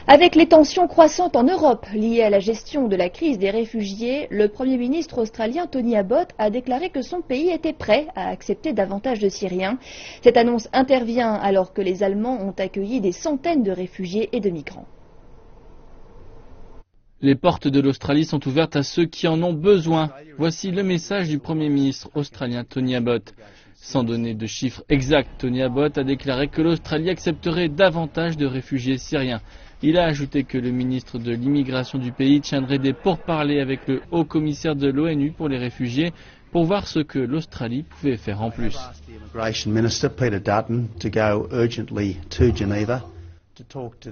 Avec les tensions croissantes en Europe liées à la gestion de la crise des réfugiés, le Premier ministre australien Tony Abbott a déclaré que son pays était prêt à accepter davantage de Syriens. Cette annonce intervient alors que les Allemands ont accueilli des centaines de réfugiés et de migrants. Les portes de l'Australie sont ouvertes à ceux qui en ont besoin. Voici le message du Premier ministre australien Tony Abbott. Sans donner de chiffres exacts, Tony Abbott a déclaré que l'Australie accepterait davantage de réfugiés syriens. Il a ajouté que le ministre de l'immigration du pays tiendrait des pourparlers avec le haut commissaire de l'ONU pour les réfugiés pour voir ce que l'Australie pouvait faire en plus.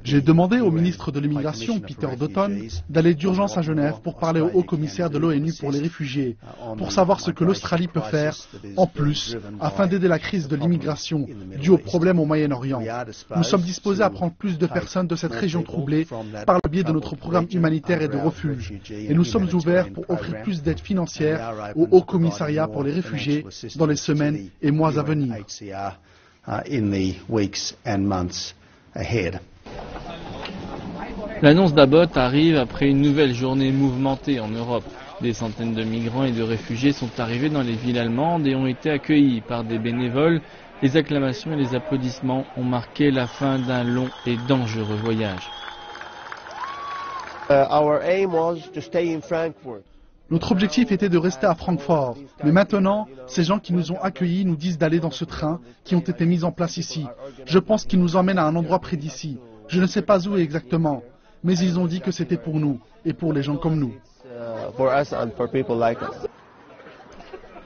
J'ai demandé au ministre de l'immigration, Peter Dutton, d'aller d'urgence à Genève pour parler au haut commissaire de l'ONU pour les réfugiés, pour savoir ce que l'Australie peut faire en plus afin d'aider la crise de l'immigration due aux problèmes au Moyen-Orient. Nous sommes disposés à prendre plus de personnes de cette région troublée par le biais de notre programme humanitaire et de refuge. Et nous sommes ouverts pour offrir plus d'aide financière au haut commissariat pour les réfugiés dans les semaines et mois à venir. L'annonce d'Abbott arrive après une nouvelle journée mouvementée en Europe. Des centaines de migrants et de réfugiés sont arrivés dans les villes allemandes et ont été accueillis par des bénévoles. Les acclamations et les applaudissements ont marqué la fin d'un long et dangereux voyage. Notre objectif était de rester à Francfort, mais maintenant, ces gens qui nous ont accueillis nous disent d'aller dans ce train qui ont été mis en place ici. Je pense qu'ils nous emmènent à un endroit près d'ici. Je ne sais pas où exactement, mais ils ont dit que c'était pour nous et pour les gens comme nous.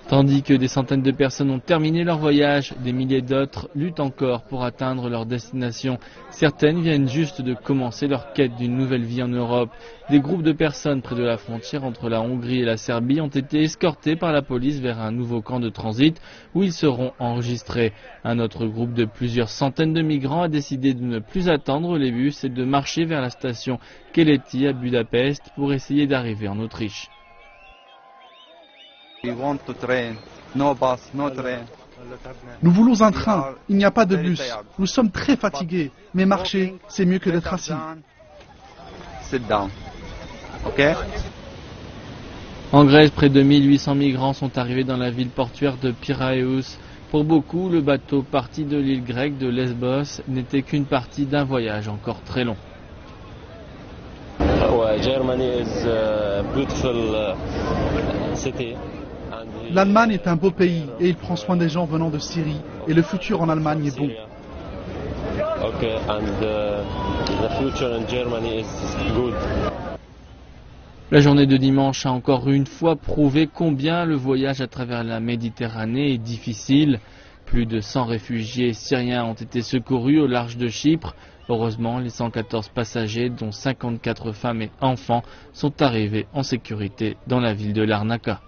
Tandis que des centaines de personnes ont terminé leur voyage, des milliers d'autres luttent encore pour atteindre leur destination. Certaines viennent juste de commencer leur quête d'une nouvelle vie en Europe. Des groupes de personnes près de la frontière entre la Hongrie et la Serbie ont été escortés par la police vers un nouveau camp de transit où ils seront enregistrés. Un autre groupe de plusieurs centaines de migrants a décidé de ne plus attendre les bus et de marcher vers la station Keleti à Budapest pour essayer d'arriver en Autriche. Nous voulons un train, il n'y a pas de bus. Nous sommes très fatigués, mais marcher, c'est mieux que d'être assis. En Grèce, près de 1800 migrants sont arrivés dans la ville portuaire de Piraeus. Pour beaucoup, le bateau parti de l'île grecque de Lesbos n'était qu'une partie d'un voyage encore très long. L'Allemagne est un beau pays et il prend soin des gens venant de Syrie et le futur en Allemagne est bon. La journée de dimanche a encore une fois prouvé combien le voyage à travers la Méditerranée est difficile. Plus de 100 réfugiés syriens ont été secourus au large de Chypre. Heureusement, les 114 passagers, dont 54 femmes et enfants, sont arrivés en sécurité dans la ville de Larnaca.